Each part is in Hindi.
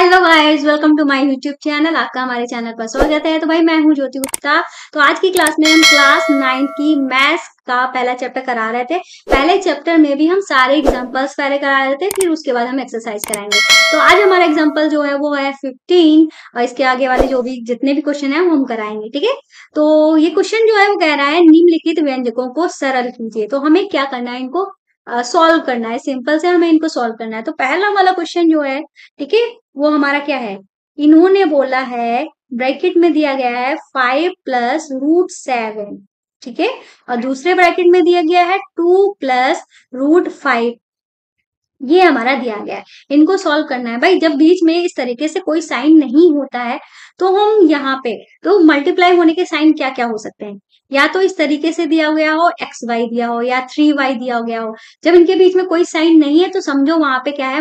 Hello guys, welcome to my YouTube channel. आपका हमारे चैनल पर स्वागत है। तो भाई मैं हूं ज्योति गुप्ता। तो आज की क्लास में हम क्लास 9 की मैथ्स का पहला चैप्टर करा रहे थे। पहले चैप्टर में भी हम सारे एग्जांपल्स पहले करा रहे थे, फिर उसके बाद हम एक्सरसाइज कराएंगे। तो आज हमारा एग्जाम्पल जो है वो है 15 और इसके आगे वाले जो भी जितने भी क्वेश्चन है वो हम कराएंगे। ठीक है, तो ये क्वेश्चन जो है वो कह रहा है निम्नलिखित व्यंजकों को सरल कीजिए। तो हमें क्या करना है, इनको सॉल्व करना है। सिंपल से हमें इनको सॉल्व करना है। तो पहला वाला क्वेश्चन जो है, ठीक है, वो हमारा क्या है, इन्होंने बोला है, ब्रैकेट में दिया गया है 5 + √7। ठीक है, और दूसरे ब्रैकेट में दिया गया है 2 + √5। ये हमारा दिया गया है, इनको सॉल्व करना है। भाई जब बीच में इस तरीके से कोई साइन नहीं होता है तो हम यहाँ पे तो मल्टीप्लाई होने के साइन क्या क्या हो सकते हैं, या तो इस तरीके से दिया गया हो XY दिया हो या 3Y दिया गया हो। जब इनके बीच में कोई साइन नहीं है तो समझो वहां पे क्या है,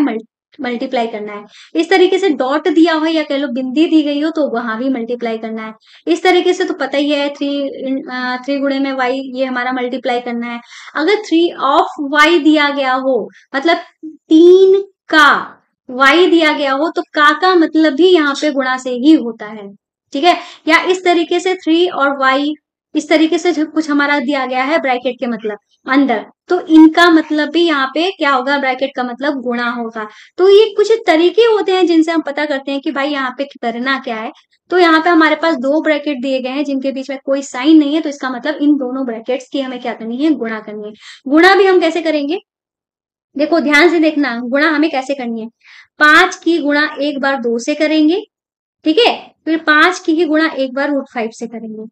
मल्टीप्लाई करना है। इस तरीके से डॉट दिया हो या कह लो बिंदी दी गई हो तो वहां भी मल्टीप्लाई करना है। इस तरीके से तो पता ही है, 3 × 3 ये हमारा मल्टीप्लाई करना है। अगर 3 ऑफ Y दिया गया हो, मतलब 3 का Y दिया गया हो, तो का मतलब भी यहाँ पे गुणा से ही होता है। ठीक है, या इस तरीके से 3 और Y, इस तरीके से जो कुछ हमारा दिया गया है ब्रैकेट के मतलब अंदर, तो इनका मतलब भी यहाँ पे क्या होगा, ब्रैकेट का मतलब गुणा होगा। तो ये कुछ तरीके होते हैं जिनसे हम पता करते हैं कि भाई यहाँ पे करना क्या है। तो यहाँ पे हमारे पास 2 ब्रैकेट दिए गए हैं जिनके बीच में कोई साइन नहीं है, तो इसका मतलब इन दोनों ब्रैकेट्स की हमें क्या करनी है, गुणा करनी है। गुणा भी हम कैसे करेंगे, देखो ध्यान से देखना, गुणा हमें कैसे करनी है। 5 की गुणा एक बार 2 से करेंगे, ठीक है, फिर 5 की ही गुणा एक बार √5 से करेंगे।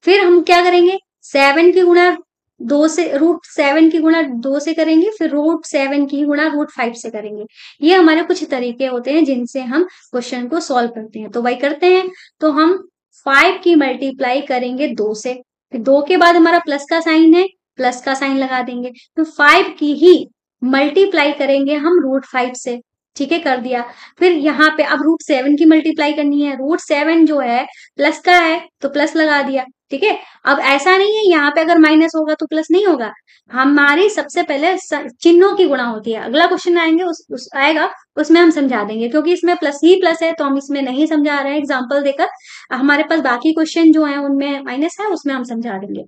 फिर हम क्या करेंगे, 7 की गुणा 2 से, √7 की गुणा 2 से करेंगे, फिर √7 की गुणा √5 से करेंगे। ये हमारे कुछ तरीके होते हैं जिनसे हम क्वेश्चन को सॉल्व करते हैं। तो वही करते हैं। तो हम 5 की मल्टीप्लाई करेंगे 2 से, फिर 2 के बाद हमारा प्लस का साइन है, प्लस का साइन लगा देंगे। तो 5 की ही मल्टीप्लाई करेंगे हम √5 से। ठीक है, कर दिया। फिर यहाँ पे अब √7 की मल्टीप्लाई करनी है। √7 जो है प्लस का है तो प्लस लगा दिया। ठीक है, अब ऐसा नहीं है यहाँ पे अगर माइनस होगा तो प्लस नहीं होगा। हमारी सबसे पहले चिन्हों की गुणा होती है। अगला क्वेश्चन आएंगे उस आएगा, उसमें हम समझा देंगे, क्योंकि इसमें प्लस ही प्लस है तो हम इसमें नहीं समझा रहे हैं एग्जाम्पल देकर। हमारे पास बाकी क्वेश्चन जो है उनमें माइनस है, उसमें हम समझा देंगे।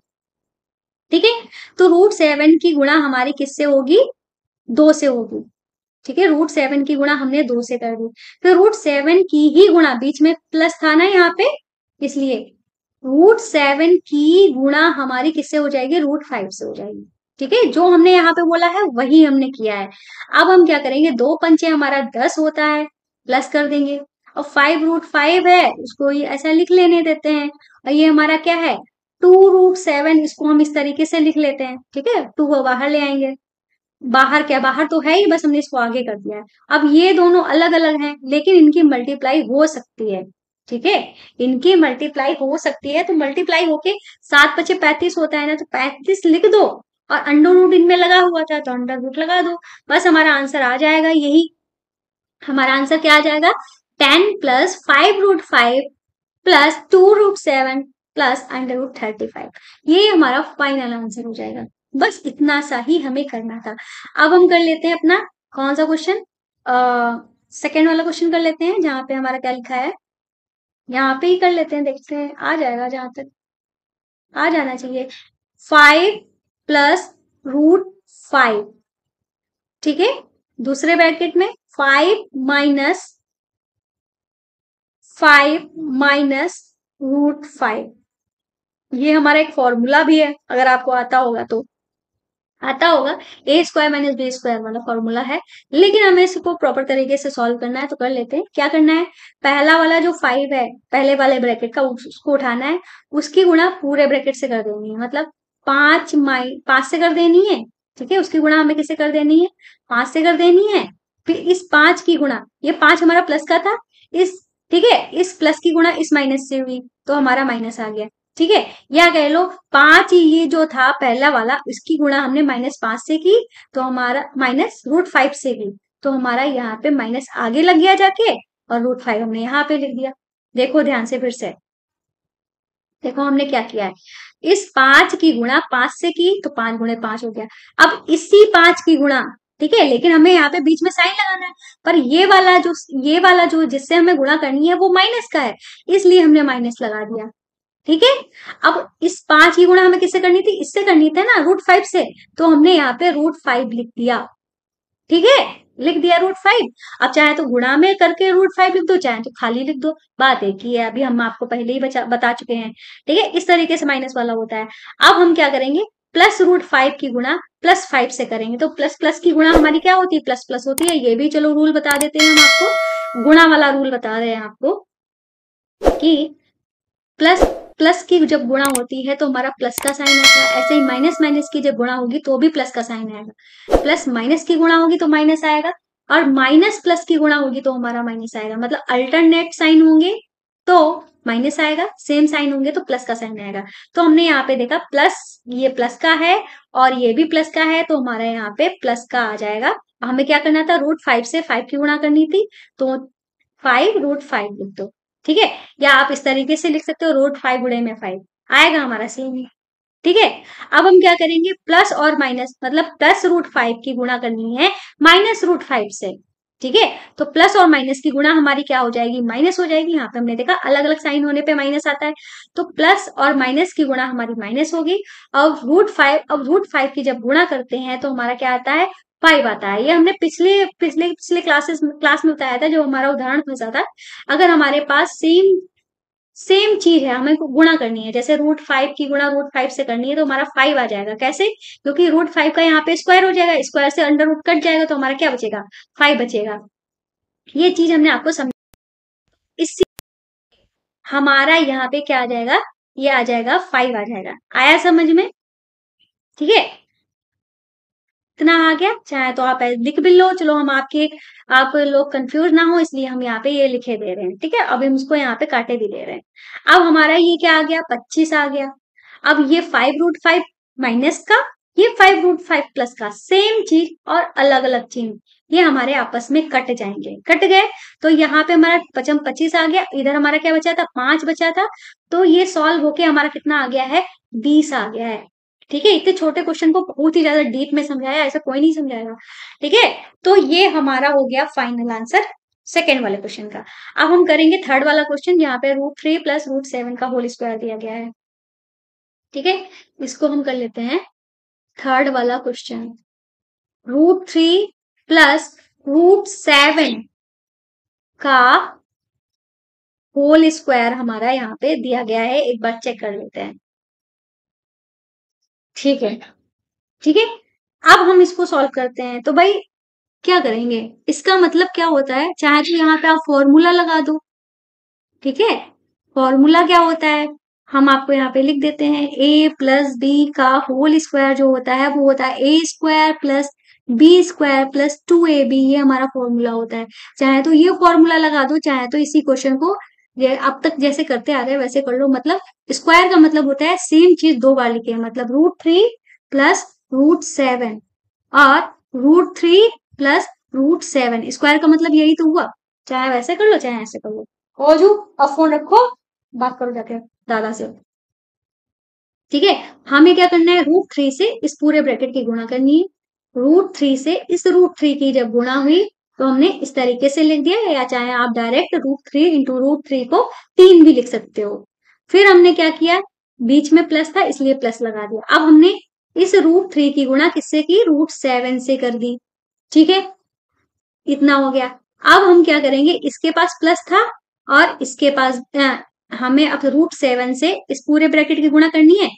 ठीक है, तो √7 की गुणा हमारी किससे होगी, 2 से होगी। ठीक है, √7 की गुणा हमने 2 से कर दी। फिर √7 की ही गुणा, बीच में प्लस था ना यहाँ पे, इसलिए √7 की गुणा हमारी किससे हो जाएगी, √5 से हो जाएगी। ठीक है, जो हमने यहाँ पे बोला है वही हमने किया है। अब हम क्या करेंगे, 2 पंचे हमारा 10 होता है, प्लस कर देंगे। और 5 √5 है, उसको ये ऐसा लिख लेने देते हैं। और ये हमारा क्या है, 2 √7, इसको हम इस तरीके से लिख लेते हैं। ठीक है, 2 को बाहर ले आएंगे। बाहर क्या, बाहर तो है ही, बस हमने इसको आगे कर दिया है। अब ये दोनों अलग अलग हैं, लेकिन इनकी मल्टीप्लाई हो सकती है। ठीक है, इनकी मल्टीप्लाई हो सकती है। तो मल्टीप्लाई होके 7 × 5 = 35 होता है ना, तो 35 लिख दो, और अंडर रूट इनमें लगा हुआ था तो अंडर रूट लगा दो, बस हमारा आंसर आ जाएगा। यही हमारा आंसर क्या आ जाएगा, 10 + 5 √5 + 2 √7 + √35। ये हमारा फाइनल आंसर हो जाएगा। बस इतना सा ही हमें करना था। अब हम कर लेते हैं अपना कौन सा क्वेश्चन, सेकेंड वाला क्वेश्चन कर लेते हैं, जहां पे हमारा क्या लिखा है, यहाँ पे ही कर लेते हैं, देखते हैं आ जाएगा, जहां तक आ जाना चाहिए। 5 + √5, ठीक है, दूसरे ब्रैकेट में 5 √5, ये हमारा एक फॉर्मूला भी है, अगर आपको आता होगा तो आता होगा। A² - B² वाला फॉर्मूला है, लेकिन हमें इसको प्रॉपर तरीके से सॉल्व करना है। तो कर लेते हैं। क्या करना है, पहला वाला जो 5 है, पहले वाले ब्रैकेट का, उसको उठाना है, उसकी गुणा पूरे ब्रैकेट से कर देनी है, मतलब 5 से कर देनी है। ठीक है, उसकी गुणा हमें किससे कर देनी है, 5 से कर देनी है। फिर इस 5 की गुणा, ये 5 हमारा प्लस का था, इस, ठीक है, इस प्लस की गुणा इस माइनस से हुई तो हमारा माइनस आ गया। ठीक है, या कह लो 5, ये जो था पहला वाला, इसकी गुणा हमने -5 से की तो हमारा -√5 से की, तो हमारा यहाँ पे माइनस आगे लग गया जाके, और √5 हमने यहाँ पे लिख दिया। देखो ध्यान से फिर से, देखो हमने क्या किया है, इस 5 की गुणा 5 से की तो 5 × 5 हो गया। अब इसी 5 की गुणा ठीक है, लेकिन हमें यहाँ पे बीच में साइन लगाना है, पर ये वाला जो जिससे हमें गुणा करनी है वो माइनस का है, इसलिए हमने माइनस लगा दिया। ठीक है, अब इस 5 की गुणा हमें किससे करनी थी, इससे करनी थी ना, √5 से, तो हमने यहाँ पे √5 लिख दिया। ठीक है, लिख दिया √5। अब चाहे तो गुणा में करके √5 लिख दो, चाहे तो खाली लिख दो, बात एक ही है, अभी हम आपको पहले ही बता चुके हैं। ठीक है, इस तरीके से माइनस वाला होता है। अब हम क्या करेंगे, प्लस √5 की गुणा +5 से करेंगे, तो प्लस प्लस की गुणा हमारी क्या होती है, प्लस प्लस होती है। ये भी चलो रूल बता देते हैं हम आपको, गुणा वाला रूल बता रहे हैं आपको कि प्लस प्लस की जब गुणा होती है तो हमारा प्लस का साइन आता है, ऐसे ही माइनस माइनस की जब गुणा होगी तो भी प्लस का साइन आएगा, प्लस माइनस की गुणा होगी तो माइनस आएगा, और माइनस प्लस की गुणा होगी तो हमारा माइनस आएगा। मतलब अल्टरनेट साइन होंगे तो माइनस आएगा, सेम साइन होंगे तो प्लस का साइन आएगा। तो हमने यहाँ पे देखा प्लस, ये प्लस का है और ये भी प्लस का है, तो हमारा यहाँ पे प्लस का आ जाएगा। हमें क्या करना था, √5 से 5 की गुणा करनी थी, तो 5 √5 लिख दो। ठीक है, या आप इस तरीके से लिख सकते हो, √5 गुणे में 5 आएगा हमारा सेम ही। ठीक है, अब हम क्या करेंगे, प्लस और माइनस, मतलब प्लस √5 की गुणा करनी है माइनस √5 से। ठीक है, तो प्लस और माइनस की गुणा हमारी क्या हो जाएगी, माइनस हो जाएगी। यहाँ पे हमने देखा अलग अलग साइन होने पे माइनस आता है, तो प्लस और माइनस की गुणा हमारी माइनस होगी। अब √5 की जब गुणा करते हैं तो हमारा क्या आता है, 5 आता है। ये हमने पिछले पिछले पिछले क्लास में बताया था, जो हमारा उदाहरण फंसा था। अगर हमारे पास सेम सेम चीज है, हमें गुणा करनी है, जैसे √5 की गुणा √5 से करनी है, तो हमारा 5 आ जाएगा। कैसे, क्योंकि √5 का यहाँ पे स्क्वायर हो जाएगा, स्क्वायर से अंडर रूट कट जाएगा, तो हमारा क्या बचेगा, 5 बचेगा। ये चीज हमने आपको समझ, इससे हमारा यहाँ पे क्या आ जाएगा, ये आ जाएगा 5 आ जाएगा। आया समझ में। ठीक है, इतना आ गया, चाहे तो आप लिख भी लो, चलो हम आप लोग कंफ्यूज ना हो इसलिए हम यहाँ पे ये लिखे दे रहे हैं। ठीक है, अब हम इसको यहाँ पे काटे भी दे रहे हैं। अब हमारा ये क्या आ गया, 25 आ गया। अब ये 5 √5 माइनस का, ये 5 √5 प्लस का, सेम चीज और अलग अलग चीज, ये हमारे आपस में कट जाएंगे, कट गए। तो यहाँ पे हमारा 25 आ गया, इधर हमारा क्या बचा था, 5 बचा था, तो ये सॉल्व होके हमारा कितना आ गया है, 20 आ गया है। ठीक है, इतने छोटे क्वेश्चन को बहुत ही ज्यादा डीप में समझाया, ऐसा कोई नहीं समझाएगा। ठीक है, तो ये हमारा हो गया फाइनल आंसर सेकेंड वाले क्वेश्चन का। अब हम करेंगे थर्ड वाला क्वेश्चन, जहाँ पे √3 + √7 का होल स्क्वायर दिया गया है। ठीक है, इसको हम कर लेते हैं थर्ड वाला क्वेश्चन। √3 + √7 का होल स्क्वायर हमारा यहाँ पे दिया गया है, एक बार चेक कर लेते हैं। ठीक है, ठीक है, अब हम इसको सॉल्व करते हैं। तो भाई क्या करेंगे, इसका मतलब क्या होता है, चाहे तो यहाँ पे आप फॉर्मूला लगा दो। ठीक है, फॉर्मूला क्या होता है, हम आपको यहाँ पे लिख देते हैं, a+b का होल स्क्वायर जो होता है वो होता है a² + b² + 2ab, ये हमारा फॉर्मूला होता है। चाहे तो ये फॉर्मूला लगा दो, चाहे तो इसी क्वेश्चन को ये अब तक जैसे करते आ रहे हैं वैसे कर लो। मतलब स्क्वायर का मतलब होता है सेम चीज दो बार लिखे, मतलब √3 + √7 और √3 + √7, स्क्वायर का मतलब यही तो हुआ। चाहे वैसे कर लो चाहे ऐसे कर लो। ओजू, अब फोन रखो, बात करो जाके दादा से। ठीक है, हमें क्या करना है, √3 से इस पूरे ब्रैकेट की गुणा करनी है। √3 से इस √3 की जब गुणा हुई तो हमने इस तरीके से लिख दिया, या चाहे आप डायरेक्ट √3 × √3 को 3 भी लिख सकते हो। फिर हमने क्या किया, बीच में प्लस था इसलिए प्लस लगा दिया। अब हमने इस √3 की गुणा किससे की, √7 से कर दी। ठीक है, इतना हो गया। अब हम क्या करेंगे, इसके पास प्लस था और इसके पास हमें अब √7 से इस पूरे ब्रैकेट की गुणा करनी है।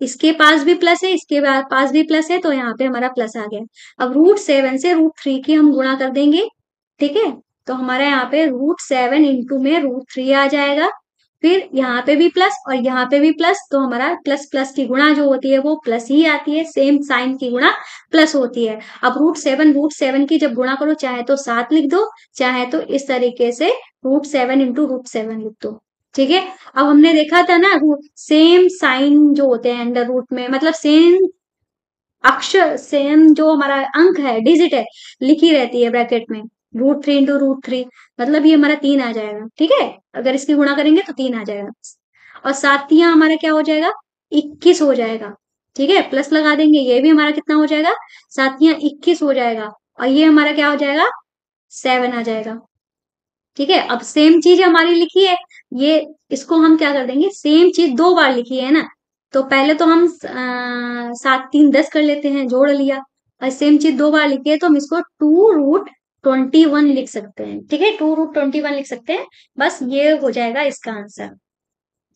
इसके पास भी प्लस है, इसके पास भी प्लस है, तो यहाँ पे हमारा प्लस आ गया। अब √7 से √3 की हम गुणा कर देंगे। ठीक है, तो हमारा यहाँ पे √7 × में √3 आ जाएगा। फिर यहाँ पे भी प्लस और यहाँ पे भी प्लस, तो हमारा प्लस प्लस की गुणा जो होती है वो प्लस ही आती है, सेम साइन की गुणा प्लस होती है। अब √7 की जब गुणा करो, चाहे तो 7 लिख दो, चाहे तो इस तरीके से √7 × √7 लिख दो। ठीक है, अब हमने देखा था ना, सेम साइन जो होते हैं अंडर रूट में, मतलब सेम अक्षर, सेम जो हमारा अंक है, डिजिट है, लिखी रहती है ब्रैकेट में, √3 × √3, मतलब ये हमारा 3 आ जाएगा। ठीक है, अगर इसकी गुणा करेंगे तो 3 आ जाएगा, और सातियां हमारा क्या हो जाएगा, 21 हो जाएगा। ठीक है, प्लस लगा देंगे, ये भी हमारा कितना हो जाएगा, सातियां 21 हो जाएगा। और ये हमारा क्या हो जाएगा, 7 आ जाएगा। ठीक है, अब सेम चीज हमारी लिखी है, ये इसको हम क्या कर देंगे, सेम चीज 2 बार लिखी है ना, तो पहले तो हम 7 3 10 कर लेते हैं, जोड़ लिया। और सेम चीज 2 बार लिखी है तो हम इसको 2√21 लिख सकते हैं। ठीक है, 2√21 लिख सकते हैं। बस ये हो जाएगा इसका आंसर।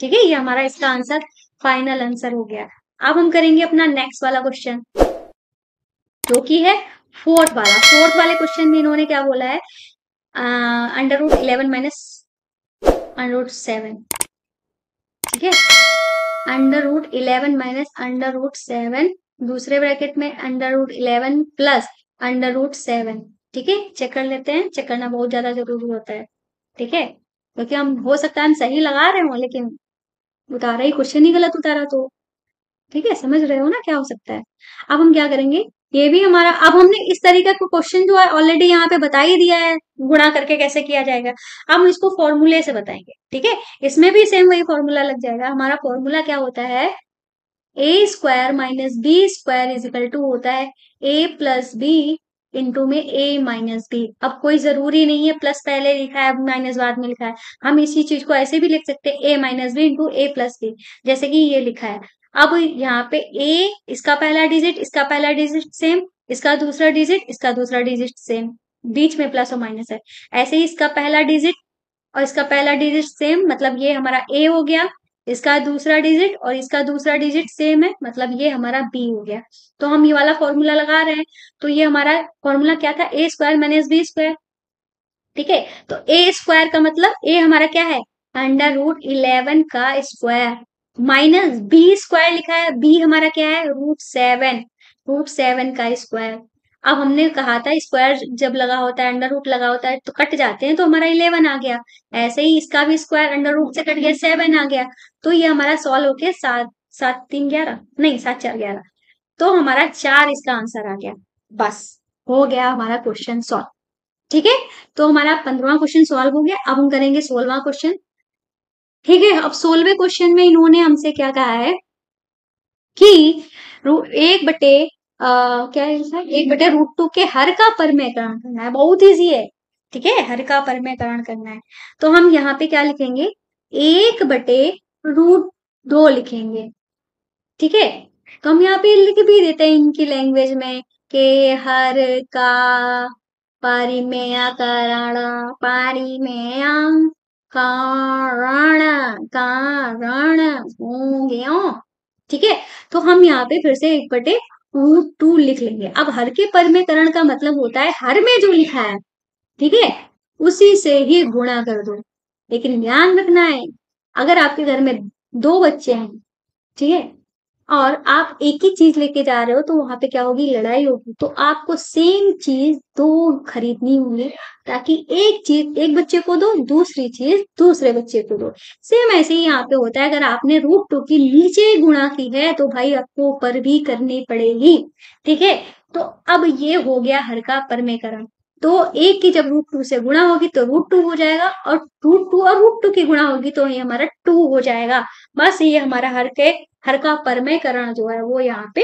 ठीक है, ये हमारा इसका आंसर, फाइनल आंसर हो गया। अब हम करेंगे अपना नेक्स्ट वाला क्वेश्चन, जो कि है फोर्थ वाला। फोर्थ वाले क्वेश्चन में इन्होंने क्या बोला है, √11 माइनस √7। ठीक है, √11 माइनस √7, दूसरे ब्रैकेट में √11 प्लस √7। ठीक है, चेक कर लेते हैं, चेक करना बहुत ज्यादा जरूरी होता है। ठीक है, क्योंकि हम हो सकता है हम सही लगा रहे हो लेकिन उतारा ही, क्वेश्चन ही गलत उतारा तो। ठीक है, समझ रहे हो ना क्या हो सकता है। अब हम क्या करेंगे, ये भी हमारा, अब हमने इस तरीके का क्वेश्चन जो है ऑलरेडी यहाँ पे बता ही दिया है, गुणा करके कैसे किया जाएगा। अब हम इसको फॉर्मूले से बताएंगे। ठीक है, इसमें भी सेम वही फॉर्मूला लग जाएगा। हमारा फॉर्मूला क्या होता है, a² minus b² is equal to होता है a प्लस बी इंटू में a माइनस बी। अब कोई जरूरी नहीं है प्लस पहले लिखा है माइनस बाद में लिखा है, हम इसी चीज को ऐसे भी लिख सकते हैं a minus B into a plus B, जैसे कि ये लिखा है। अब यहाँ पे a, इसका पहला डिजिट इसका पहला डिजिट सेम, इसका दूसरा डिजिट इसका दूसरा डिजिट सेम, बीच में प्लस और माइनस है। ऐसे ही इसका पहला डिजिट और इसका पहला डिजिट सेम, मतलब ये हमारा a हो गया। इसका दूसरा डिजिट और इसका दूसरा डिजिट सेम है, मतलब ये हमारा b हो गया। तो हम ये वाला फॉर्मूला लगा रहे हैं, तो ये हमारा फॉर्मूला क्या था, a² माइनस b²। ठीक है, तो a² का मतलब a हमारा क्या है, √11 का स्क्वायर, माइनस b² लिखा है, b हमारा क्या है, √7 का स्क्वायर। अब हमने कहा था स्क्वायर जब लगा होता है, अंडर रूट लगा होता है तो कट जाते हैं, तो हमारा 11 आ गया। ऐसे ही इसका भी स्क्वायर अंडर रूट से कट गया, 7 आ गया। तो ये हमारा सॉल्व हो गया, 7 7 3 11, नहीं 7 4 11, तो हमारा 4 इसका आंसर आ गया। बस हो गया हमारा क्वेश्चन सॉल्व। ठीक है, तो हमारा 15वां क्वेश्चन सॉल्व हो गया। अब हम करेंगे 16वां क्वेश्चन। ठीक है, अब 16वें क्वेश्चन में इन्होंने हमसे क्या कहा है कि एक बटे क्या है इसका? 1/√2 के हर का परमेयकरण करना है, बहुत इजी है। ठीक है, हर का परमेयकरण करना है, तो हम यहाँ पे क्या लिखेंगे, 1/√2 लिखेंगे। ठीक है, तो हम यहाँ पे लिख भी देते हैं इनकी लैंग्वेज में कि हर का परिमेयकरण, परिमेय करण, कारण हो गया। ठीक है, तो हम यहाँ पे फिर से 1/√2 लिख लेंगे। अब हर के परमेयकरण का मतलब होता है हर में जो लिखा है, ठीक है, उसी से ही गुणा कर दो। लेकिन ध्यान रखना है, अगर आपके घर में 2 बच्चे हैं, ठीक है, और आप एक ही चीज लेके जा रहे हो, तो वहां पे क्या होगी, लड़ाई होगी। तो आपको सेम चीज 2 खरीदनी होंगी, ताकि एक चीज एक बच्चे को दो, दूसरी चीज दूसरे बच्चे को दो। सेम ऐसे ही यहाँ पे होता है, अगर आपने √2 की नीचे गुणा की है तो भाई आपको ऊपर भी करनी पड़ेगी। ठीक है, तो अब ये हो गया हर का परमेयकरण। तो एक की जब √2 से गुणा होगी तो √2 हो जाएगा, और √2 और √2 की गुणा होगी तो ये हमारा 2 हो जाएगा। बस ये हमारा हर का परमेयकरण जो है वो यहाँ पे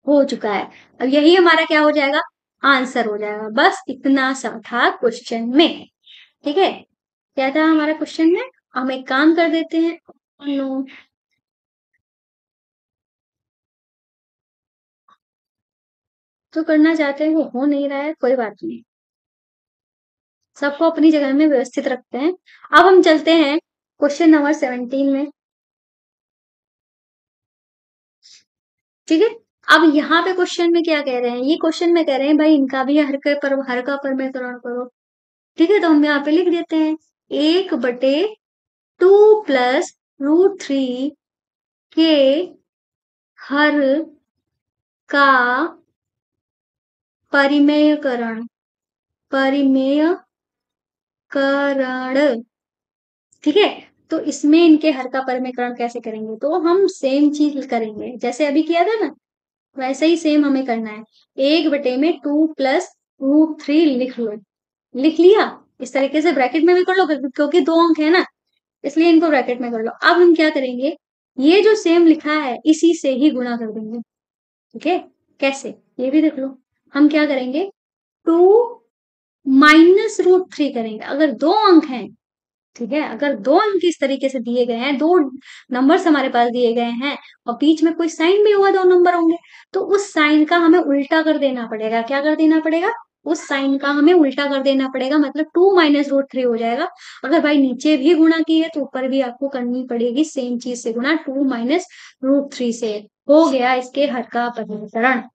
हो चुका है। अब यही हमारा क्या हो जाएगा, आंसर हो जाएगा। बस इतना सा था क्वेश्चन में। ठीक है, क्या था हमारा क्वेश्चन में, हम एक काम कर देते हैं, नो तो करना चाहते हैं, वो हो नहीं रहा है, कोई बात नहीं, सबको अपनी जगह में व्यवस्थित रखते हैं। अब हम चलते हैं क्वेश्चन नंबर 17 में। ठीक है, अब यहाँ पे क्वेश्चन में क्या कह रहे हैं, ये क्वेश्चन में कह रहे हैं भाई इनका भी हर का परमेयकरण करो। ठीक है, तो हम यहाँ पे लिख देते हैं 1/2 प्लस √3 के हर का परिमेयकरण, परिमेयकरण। ठीक है, तो इसमें इनके हर का परमेयकरण कैसे करेंगे, तो हम सेम चीज करेंगे जैसे अभी किया था ना, वैसे ही सेम हमें करना है। 1/2 प्लस √3 लिख लो, लिख लिया। इस तरीके से ब्रैकेट में भी कर लो, क्योंकि 2 अंक है ना, इसलिए इनको ब्रैकेट में कर लो। अब हम क्या करेंगे, ये जो सेम लिखा है इसी से ही गुणा कर देंगे। ठीक है, कैसे ये भी देख लो। हम क्या करेंगे, टू माइनस रूट थ्री करेंगे। अगर दो अंक हैं, ठीक है, अगर दो अंक इस तरीके से दिए गए हैं, दो नंबर्स हमारे पास दिए गए हैं और बीच में कोई साइन भी हुआ, दो नंबर होंगे, तो उस साइन का हमें उल्टा कर देना पड़ेगा। क्या कर देना पड़ेगा? उस साइन का हमें उल्टा कर देना पड़ेगा, मतलब टू माइनस रूट थ्री हो जाएगा। अगर भाई नीचे भी गुणा की है तो ऊपर भी आपको करनी पड़ेगी सेम चीज से गुणा, टू माइनस रूट थ्री से। हो गया इसके हर का परिवर्तन।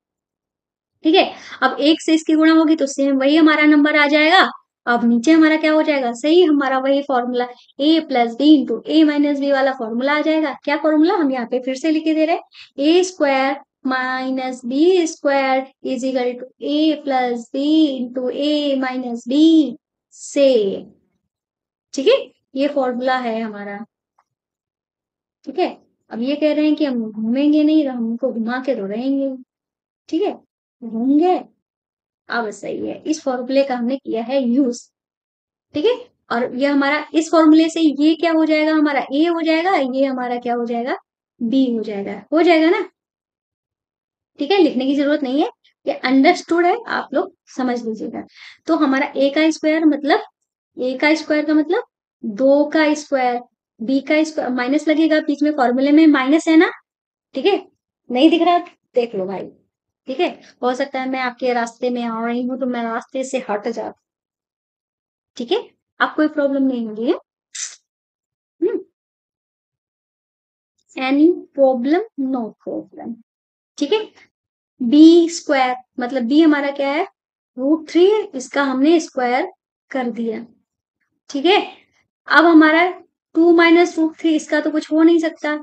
ठीक है, अब एक से इसकी गुणा होगी तो सेम वही हमारा नंबर आ जाएगा। अब नीचे हमारा क्या हो जाएगा? सही हमारा वही formula, A plus B into A minus B वाला फॉर्मूला आ जाएगा। क्या फॉर्मूला? हम यहाँ पे फिर से लिख के दे रहे हैं, A square minus B square is equal to A plus B into A minus B से। ठीक है, ये फॉर्मूला है हमारा। ठीक है, अब ये कह रहे हैं कि हम घूमेंगे नहीं, हमको घुमा के तो रहेंगे। ठीक है, घूमेंगे। अब सही है, इस फॉर्मूले का हमने किया है यूज। ठीक है, और ये हमारा इस फॉर्मूले से ये क्या हो जाएगा? हमारा ए हो जाएगा, ये हमारा क्या हो जाएगा? बी हो जाएगा ना? ठीक है, लिखने की जरूरत नहीं है, ये अंडरस्टूड है, आप लोग समझ लीजिएगा। तो हमारा ए का स्क्वायर मतलब, ए का स्क्वायर का मतलब दो का स्क्वायर, बी का स्क्वायर, माइनस लगेगा बीच में, फॉर्मूले में माइनस है ना? ठीक है, नहीं दिख रहा? देख लो भाई। ठीक है, हो सकता है मैं आपके रास्ते में आ रही हूँ तो मैं रास्ते से हट जा। ठीक है, आप कोई प्रॉब्लम नहीं होगी। Any problem? No problem. ठीक है, बी स्क्वायर मतलब बी हमारा क्या है? रूट थ्री है, इसका हमने स्क्वायर कर दिया। ठीक है, अब हमारा टू माइनस रूट थ्री, इसका तो कुछ हो नहीं सकता।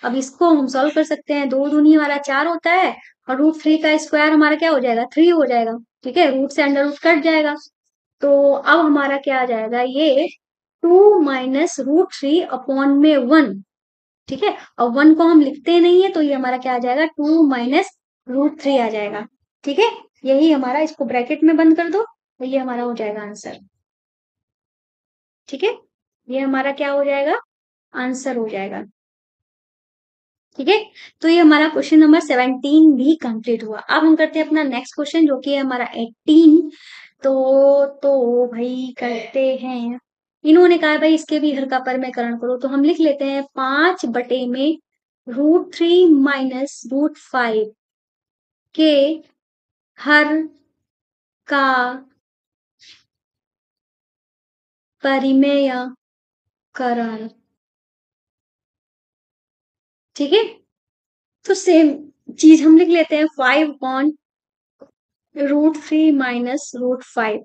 अब इसको हम सॉल्व कर सकते हैं, दो दूनी हमारा चार होता है और रूट थ्री का स्क्वायर हमारा क्या हो जाएगा? थ्री हो जाएगा। ठीक है, रूट से अंडर रूट कट जाएगा, तो अब हमारा क्या आ जाएगा? ये two minus root three upon में वन। ठीक है, और वन को हम लिखते नहीं है तो ये हमारा क्या आ जाएगा? टू माइनस रूट थ्री आ जाएगा। ठीक है, यही हमारा, इसको ब्रैकेट में बंद कर दो तो ये हमारा हो जाएगा आंसर। ठीक है, ये हमारा क्या हो जाएगा? आंसर हो जाएगा। ठीक है, तो ये हमारा क्वेश्चन नंबर 17 भी कंप्लीट हुआ। अब हम करते हैं अपना नेक्स्ट क्वेश्चन जो कि है हमारा 18। तो भाई करते हैं, इन्होंने कहा है भाई इसके भी हर का परमेकरण करो, तो हम लिख लेते हैं 5 में root three minus root five के हर का परिमेयकरण। ठीक है, तो सेम चीज हम लिख लेते हैं 5/√3 - √5,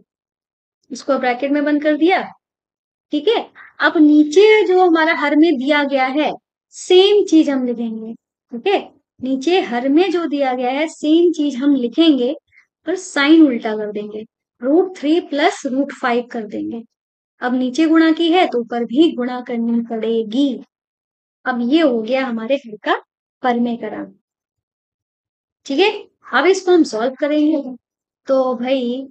इसको ब्रैकेट में बंद कर दिया। ठीक है, अब नीचे जो हमारा हर में दिया गया है सेम चीज हम लिखेंगे। ठीक है, नीचे हर में जो दिया गया है सेम चीज हम लिखेंगे और साइन उल्टा कर देंगे, √3 + √5 कर देंगे। अब नीचे गुणा की है तो ऊपर भी गुणा करनी पड़ेगी। अब ये हो गया हमारे हर का परमेकरण। ठीक है, अब इसको हम सॉल्व करेंगे। तो भाई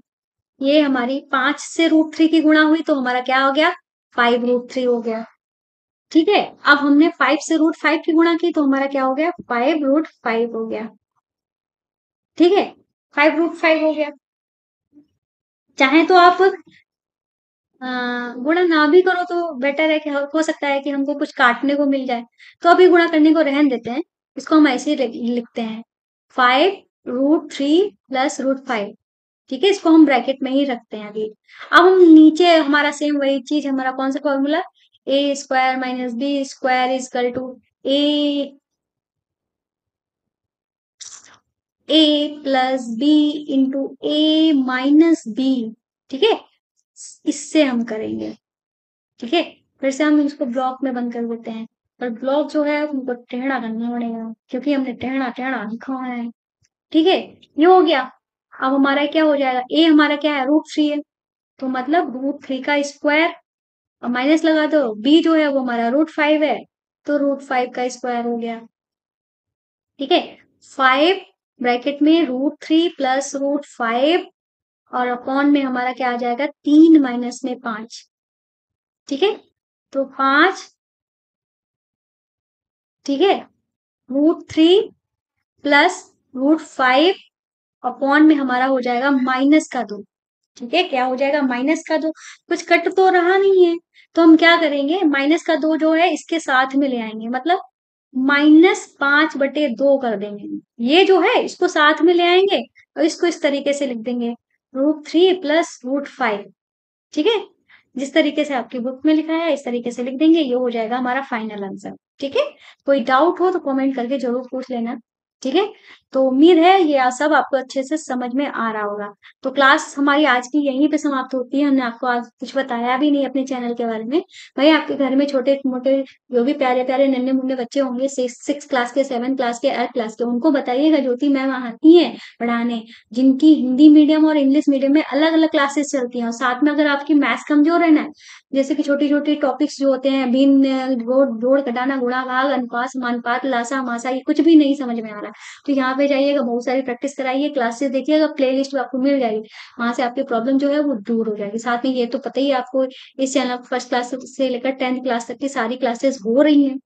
ये हमारी 5 से √3 की गुणा हुई तो हमारा क्या हो गया? 5√3 हो गया। ठीक है, अब हमने 5 से √5 की गुणा की तो हमारा क्या हो गया? 5√5 हो गया। ठीक है, 5√5 हो गया। चाहे तो आप गुणा ना भी करो तो बेटर है, कि हो सकता है कि हमको कुछ काटने को मिल जाए, तो अभी गुणा करने को रहन देते हैं, इसको हम ऐसे ही लिखते हैं 5√3 + √5। ठीक है, इसको हम ब्रैकेट में ही रखते हैं अभी। अब हम नीचे हमारा सेम वही चीज, हमारा कौन सा formula? A square minus B square is equal to A A plus B into A minus B. ठीक है, इससे हम करेंगे। ठीक है, फिर से हम इसको ब्लॉक में बंद कर देते हैं, पर ब्लॉक जो है उनको टेढ़ा करना पड़ेगा क्योंकि हमने टेढ़ा टेढ़ा लिखा है। ठीक है, ये हो गया। अब हमारा क्या हो जाएगा? ए हमारा क्या है? √3 है, तो मतलब √3 का स्क्वायर और माइनस लगा दो, बी जो है वो हमारा √5 है, तो √5 का स्क्वायर हो गया। ठीक है, 5 ब्रैकेट में √3 + √5 और अपॉन में हमारा क्या आ जाएगा? 3 माइनस में 5। ठीक है, तो 5, ठीक है, √3 + √5 अपॉन में हमारा हो जाएगा -2। ठीक है, क्या हो जाएगा, माइनस का दो, कुछ कट तो रहा नहीं है, तो हम क्या करेंगे, माइनस का दो जो है इसके साथ में ले आएंगे, मतलब -5/2 कर देंगे। ये जो है इसको साथ में ले आएंगे और इसको इस तरीके से लिख देंगे, √3 + √5। ठीक है, जिस तरीके से आपकी बुक में लिखा है इस तरीके से लिख देंगे, ये हो जाएगा हमारा फाइनल आंसर। ठीक है, कोई डाउट हो तो कमेंट करके जरूर पूछ लेना। ठीक है, तो उम्मीद है ये सब आपको अच्छे से समझ में आ रहा होगा। तो क्लास हमारी आज की यहीं पे समाप्त होती है। हमने आपको आज कुछ बताया भी नहीं अपने चैनल के बारे में। भाई आपके घर में छोटे मोटे जो भी प्यारे प्यारे नन्हे मुन्ने बच्चे होंगे, 6 क्लास के, 7 क्लास के, 8 क्लास के, उनको बताइएगा ज्योति मैम आती है पढ़ाने, जिनकी हिंदी मीडियम और इंग्लिश मीडियम में अलग अलग क्लासेस चलती हैं। और साथ में अगर आपकी मैथ्स कमजोर है ना, जैसे कि छोटी छोटी टॉपिक्स जो होते हैं, भिन्न, जोड़ घटाना, गुणा भाग, अनुपात समानुपात, लासा मासा, ये कुछ भी नहीं समझ में आ रहा, तो यहाँ पे जाइएगा, बहुत सारी प्रैक्टिस कराइए, क्लासेस देखिएगा, प्ले लिस्ट आपको मिल जाएगी, वहां से आपकी प्रॉब्लम जो है वो दूर हो जाएगी। साथ में ये तो पता ही है आपको, इस चैनल पर फर्स्ट क्लास से लेकर 10th क्लास तक की सारी क्लासेस हो रही हैं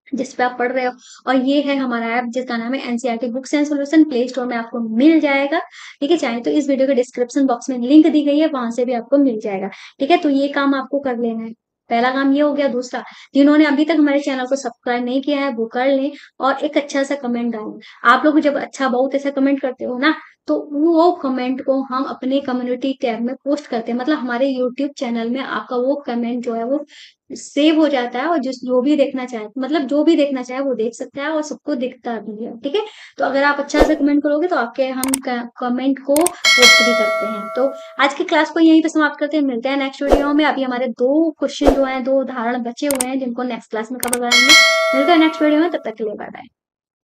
जिस पे आप पढ़ रहे हो। और ये है हमारा ऐप जिसका नाम है NCERT books and solution, play store में आपको मिल जाएगा। ठीक है, चाहे तो इस वीडियो के डिस्क्रिप्शन बॉक्स में लिंक दी गई है, वहां से भी आपको मिल जाएगा। ठीक है, तो ये काम आपको कर लेना है, पहला काम ये हो गया। दूसरा, जिन्होंने अभी तक हमारे चैनल को सब्सक्राइब नहीं किया है वो कर लें और एक अच्छा सा कमेंट डालें। आप लोग जब अच्छा बहुत ऐसा कमेंट करते हो ना, तो वो कमेंट को हम अपने कम्युनिटी टैब में पोस्ट करते हैं, मतलब हमारे यूट्यूब चैनल में आपका वो कमेंट जो है वो सेव हो जाता है, और जो भी देखना चाहे, मतलब जो भी देखना चाहे वो देख सकता है और सबको दिखता भी है। ठीक है, तो अगर आप अच्छा से कमेंट करोगे तो आपके हम कमेंट को पोस्ट भी करते हैं। तो आज की क्लास को यहीं पे समाप्त करते हैं, मिलते हैं नेक्स्ट वीडियो में। अभी हमारे 2 क्वेश्चन जो है, 2 उदाहरण बचे हुए हैं जिनको नेक्स्ट क्लास में कवर करेंगे। मिलते हैं नेक्स्ट वीडियो में, तब तक के लिए बाय बाय।